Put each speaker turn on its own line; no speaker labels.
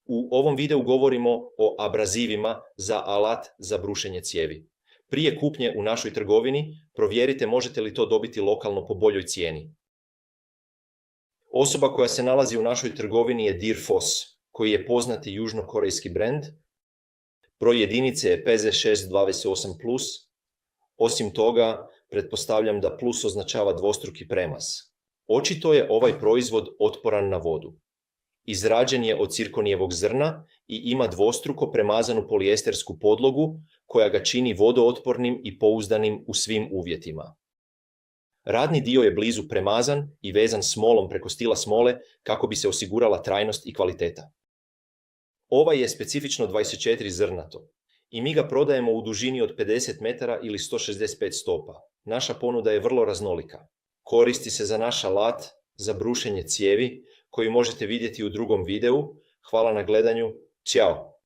U ovom videu govorimo o abrazivima za alat za brušenje cijevi. Prije kupnje u našoj trgovini provjerite možete li to dobiti lokalno po boljoj cijeni. Osoba koja se nalazi u našoj trgovini je Dirfoss, koji je poznati južnokorejski brend. Broj jedinice je PZ628+. Osim toga, pretpostavljam da plus označava dvostruki premaz. Očito je ovaj proizvod otporan na vodu. Izrađen je od cirkonijevog zrna i ima dvostruko premazanu polijestersku podlogu koja ga čini vodootpornim i pouzdanim u svim uvjetima. Radni dio je blizu premazan i vezan smolom preko stila smole kako bi se osigurala trajnost i kvaliteta. Ovaj je specifično 24 zrnato i mi ga prodajemo u dužini od 50 metara ili 165 stopa. Naša ponuda je vrlo raznolika. Koristi se za naš alat za brušenje cijevi koji možete vidjeti u drugom videu. Hvala na gledanju. Ćao!